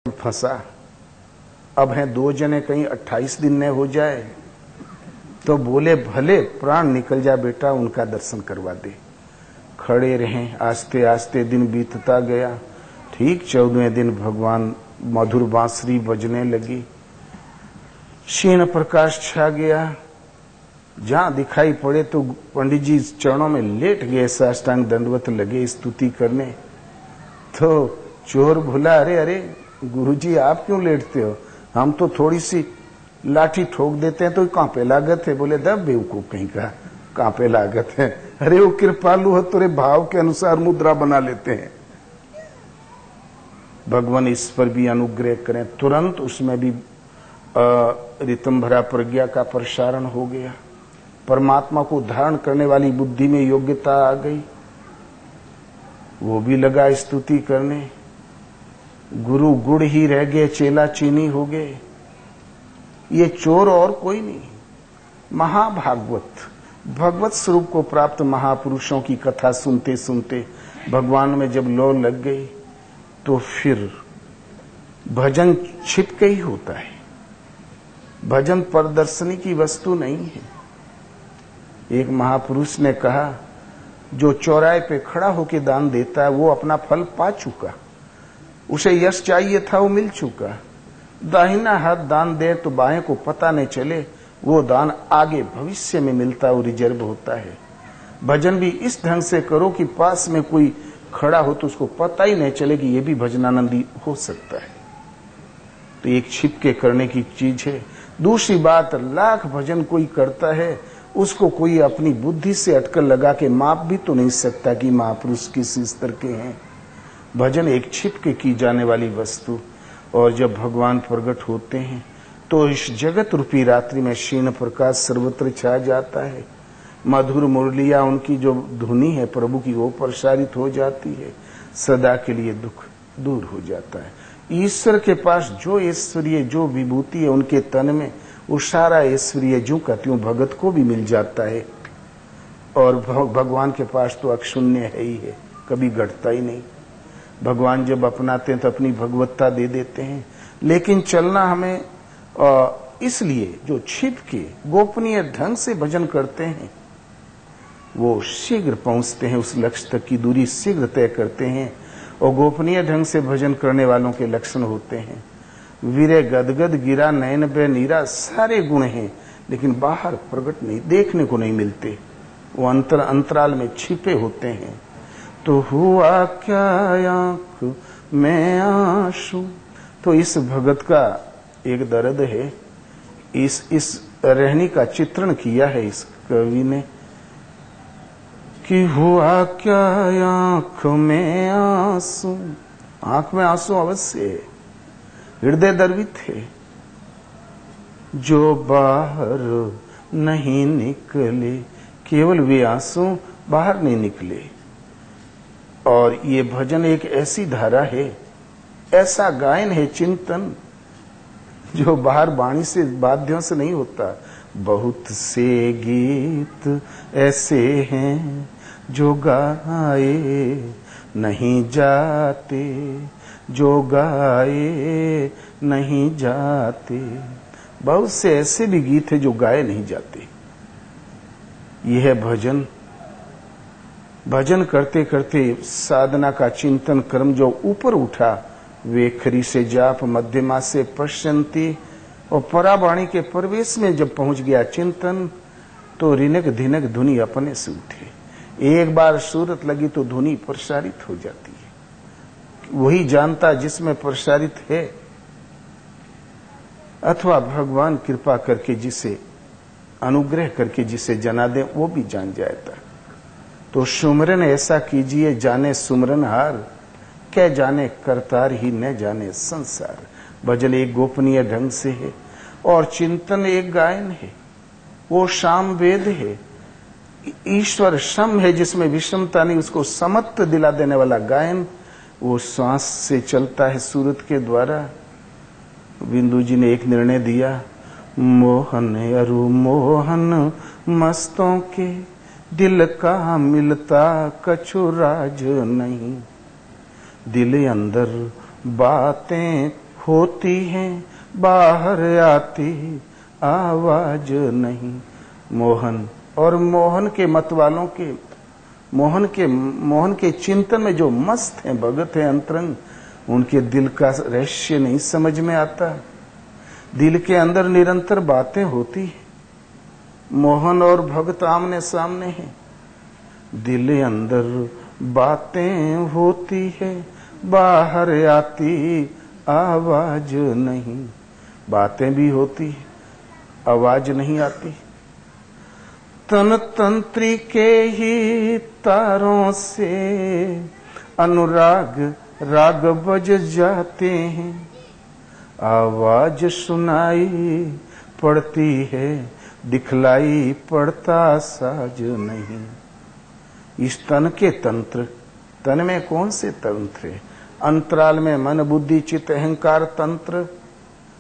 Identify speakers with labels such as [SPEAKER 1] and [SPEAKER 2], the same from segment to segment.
[SPEAKER 1] फंसा। अब हैं 2 जने, कहीं 28 दिन न हो जाए। तो बोले भले प्राण निकल जा बेटा, उनका दर्शन करवा दे। खड़े रहे, आस्ते आस्ते दिन बीतता गया। ठीक 14वें दिन भगवान मधुर बांसुरी बजने लगी, क्षीण प्रकाश छा गया। जहां दिखाई पड़े तो पंडित जी चरणों में लेट गए, साष्टांग दंडवत लगे स्तुति करने। तो चोर भूला, अरे अरे गुरुजी आप क्यों लेटते हो, हम तो थोड़ी सी लाठी ठोक देते हैं तो कांपे लागत है। बोले दब बेवकूफ कहीं का, कांपे लागत है। अरे वो कृपालु हो, तेरे भाव के अनुसार मुद्रा बना लेते हैं। भगवान इस पर भी अनुग्रह करें, तुरंत उसमें भी रितम भरा प्रज्ञा का प्रसारण हो गया। परमात्मा को धारण करने वाली बुद्धि में योग्यता आ गई। वो भी लगा स्तुति करने। गुरु गुड़ ही रह गए, चेला चीनी हो गए। ये चोर और कोई नहीं, महाभागवत भगवत स्वरूप को प्राप्त महापुरुषों की कथा सुनते सुनते भगवान में जब लौ लग गई तो फिर भजन छिपके ही होता है। भजन प्रदर्शनी की वस्तु नहीं है। एक महापुरुष ने कहा, जो चौराहे पे खड़ा होकर दान देता है वो अपना फल पा चुका, उसे यश चाहिए था वो मिल चुका। दाहिना हाथ दान दे तो बाएं को पता नहीं चले, वो दान आगे भविष्य में मिलता, वो रिजर्व होता है। भजन भी इस ढंग से करो कि पास में कोई खड़ा हो तो उसको पता ही नहीं चले कि ये भी भजनानंदी हो सकता है। तो एक छिपके करने की चीज है। दूसरी बात, लाख भजन कोई करता है, उसको कोई अपनी बुद्धि से अटकल लगा के माप भी तो नहीं सकता कि महापुरुष किस स्तर के हैं। भजन एक छिपके की जाने वाली वस्तु। और जब भगवान प्रकट होते हैं तो इस जगत रूपी रात्रि में क्षीण प्रकाश सर्वत्र छा जाता है। मधुर मुरलिया, उनकी जो धुनी है प्रभु की, वो प्रसारित हो जाती है। सदा के लिए दुख दूर हो जाता है। ईश्वर के पास जो ऐश्वर्य, जो विभूति है उनके तन में, वो सारा ऐश्वर्य जो का त्यों भगत को भी मिल जाता है। और भगवान के पास तो अक्षुण्य है ही है, कभी घटता ही नहीं। भगवान जब अपनाते हैं तो अपनी भगवत्ता दे देते हैं। लेकिन चलना हमें इसलिए जो छिप के गोपनीय ढंग से भजन करते हैं वो शीघ्र पहुंचते हैं, उस लक्ष्य तक की दूरी शीघ्र तय करते हैं। और गोपनीय ढंग से भजन करने वालों के लक्षण होते हैं वीरे गदगद गिरा नयन बे नीरा, सारे गुण हैं लेकिन बाहर प्रकट नहीं, देखने को नहीं मिलते, वो अंतराल में छिपे होते हैं। तो हुआ क्या आंख में आंसू, तो इस भगत का एक दर्द है। इस रहनी का चित्रण किया है इस कवि ने कि हुआ क्या आंख में आंसू। आंख में आंसू अवश्य है, हृदय द्रवित है, जो बाहर नहीं निकले, केवल वे आंसू बाहर नहीं निकले। और ये भजन एक ऐसी धारा है, ऐसा गायन है, चिंतन जो बाहर वाणी से, वाद्यों से नहीं होता। बहुत से गीत ऐसे हैं जो गाए नहीं जाते, जो गाए नहीं जाते। बहुत से ऐसे भी गीत हैं जो गाए नहीं जाते। यह है भजन। भजन करते करते साधना का चिंतन क्रम जो ऊपर उठा, वेखरी से जाप मध्यमा से पश्यंती, और परावाणी के प्रवेश में जब पहुंच गया चिंतन तो रिनक धिनक धुनी अपने से उठे। एक बार सूरत लगी तो धुनी प्रसारित हो जाती है। वही जानता जिसमें प्रसारित है, अथवा भगवान कृपा करके जिसे अनुग्रह करके जिसे जना दे वो भी जान जाता। तो सुमरन ऐसा कीजिए जाने सुमरन हार, क्या जाने करतार ही न जाने संसार। भजन एक गोपनीय ढंग से है और चिंतन एक गायन है, वो शाम वेद है। ईश्वर सम है जिसमें विषमता नहीं, उसको समत्व दिला देने वाला गायन वो श्वास से चलता है सूरत के द्वारा। बिंदु जी ने एक निर्णय दिया, मोहन अरु मोहन मस्तों के, दिल का मिलता कछु राज नहीं, दिल अंदर बातें होती हैं बाहर आती आवाज नहीं। मोहन और मोहन के मत वालों के मोहन के चिंतन में जो मस्त हैं, भगत हैं, अंतरंग, उनके दिल का रहस्य नहीं समझ में आता। दिल के अंदर निरंतर बातें होती हैं। मोहन और भगत आमने सामने हैं। दिल अंदर बातें होती है, बाहर आती आवाज नहीं। बातें भी होती है, आवाज नहीं आती। तन तंत्री के ही तारों से अनुराग राग बज जाते हैं। आवाज सुनाई पड़ती है, दिखलाई पड़ता साज नहीं। इस तन के तंत्र, तन में कौन से तंत्र है? अंतराल में मन बुद्धि चित्त अहंकार तंत्र,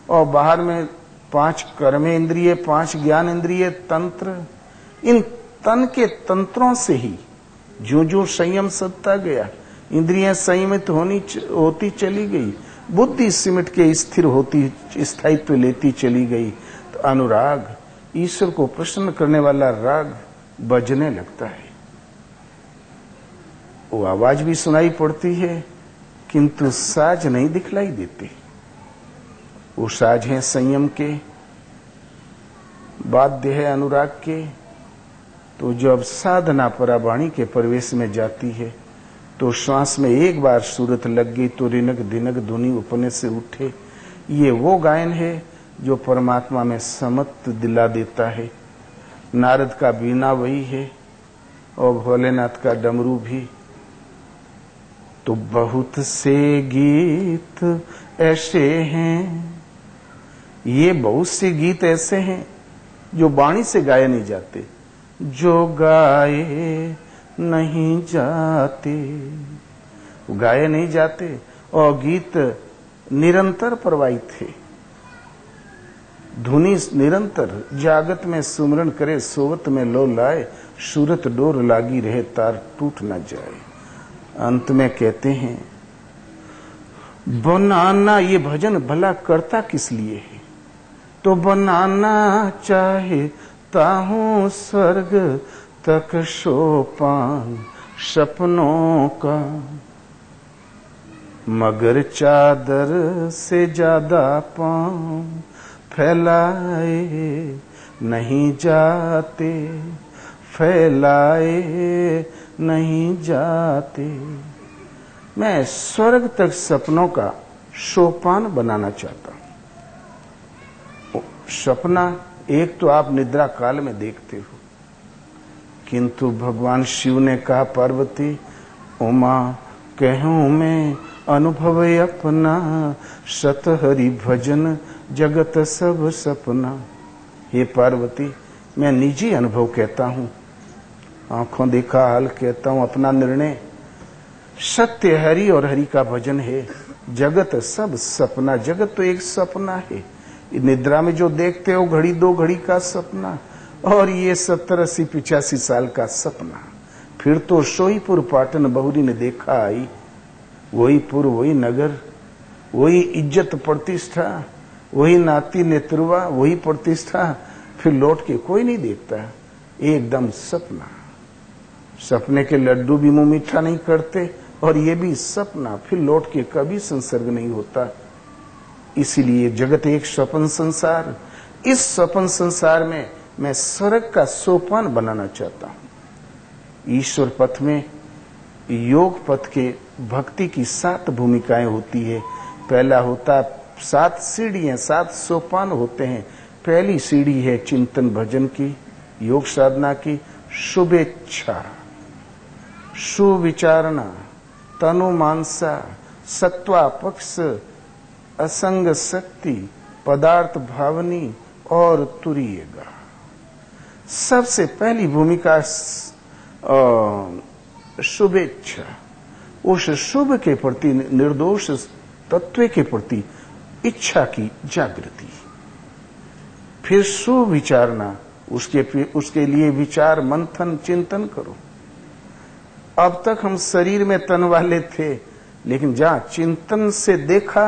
[SPEAKER 1] और बाहर में 5 कर्मेंद्रिय 5 ज्ञान इंद्रिय तंत्र। इन तन के तंत्रों से ही जो जो संयम सत्ता गया, इंद्रियां संयमित होती चली गई, बुद्धि सिमट के स्थिर होती स्थायित्व लेती चली गई, तो अनुराग ईश्वर को प्रसन्न करने वाला राग बजने लगता है। वो आवाज भी सुनाई पड़ती है, किंतु साज नहीं दिखलाई देते। वो साज है संयम के, वाद्य है अनुराग के। तो जब साधना परावाणी के प्रवेश में जाती है, तो श्वास में एक बार सूरत लग गई तो रिनक दिनक धुनी उपने से उठे। ये वो गायन है जो परमात्मा में समत्व दिला देता है। नारद का बीना वही है और भोलेनाथ का डमरू भी। तो बहुत से गीत ऐसे हैं, ये बहुत से गीत ऐसे हैं जो वाणी से गाए नहीं जाते, जो गाए नहीं जाते, गाए नहीं जाते। और गीत निरंतर प्रवाहित है, धुनी निरंतर। जागत में सुमरन करे, सोवत में लो लाए, सूरत डोर लागी रहे, तार टूट न जाए। अंत में कहते हैं, बनाना ये भजन भला करता किस लिए है? तो बनाना चाहता हूं स्वर्ग तक सोपान सपनों का, मगर चादर से ज्यादा पांव फैलाए नहीं जाते, फैलाए नहीं जाते। मैं स्वर्ग तक सपनों का सोपान बनाना चाहता हूं। सपना एक तो आप निद्रा काल में देखते हो, किंतु भगवान शिव ने कहा, पार्वती उमा कहूं मैं अनुभव अपना, सत हरि भजन जगत सब सपना। हे पार्वती, मैं निजी अनुभव कहता हूं, आंखों देखा हाल कहता हूं, अपना निर्णय। सत्य हरि और हरि का भजन है, जगत सब सपना। जगत तो एक सपना है। निद्रा में जो देखते हो घड़ी 2 घड़ी का सपना, और ये 70 80 85 साल का सपना। फिर तो सोईपुर पाटन बहुरी ने देखा आई, वही पुर वही नगर, वही इज्जत प्रतिष्ठा, वही नाती नेतृवा, वही प्रतिष्ठा। फिर लौट के कोई नहीं देखता, एकदम सपना। सपने के लड्डू भी मुंह मीठा नहीं करते, और ये भी सपना। फिर लौट के कभी संसर्ग नहीं होता। इसीलिए जगत एक स्वप्न संसार। इस स्वप्न संसार में मैं स्वर्ग का सोपान बनाना चाहता हूं। ईश्वर पथ में, योग पथ के भक्ति की 7 भूमिकाएं होती है। पहला होता 7 सीढ़ियां, 7 सोपान होते हैं। पहली सीढ़ी है चिंतन भजन की, योग साधना की। शुभेच्छा, सुविचारणा, तनु मानसा, सत्वा पक्ष, असंग शक्ति, पदार्थ भावनी और तुरीयगा। सबसे पहली भूमिका शुभेच्छा, उस शुभ के प्रति, निर्दोष तत्व के प्रति इच्छा की जागृति। फिर सुविचारणा, उसके लिए विचार मंथन चिंतन करो। अब तक हम शरीर में तन वाले थे, लेकिन जहां चिंतन से देखा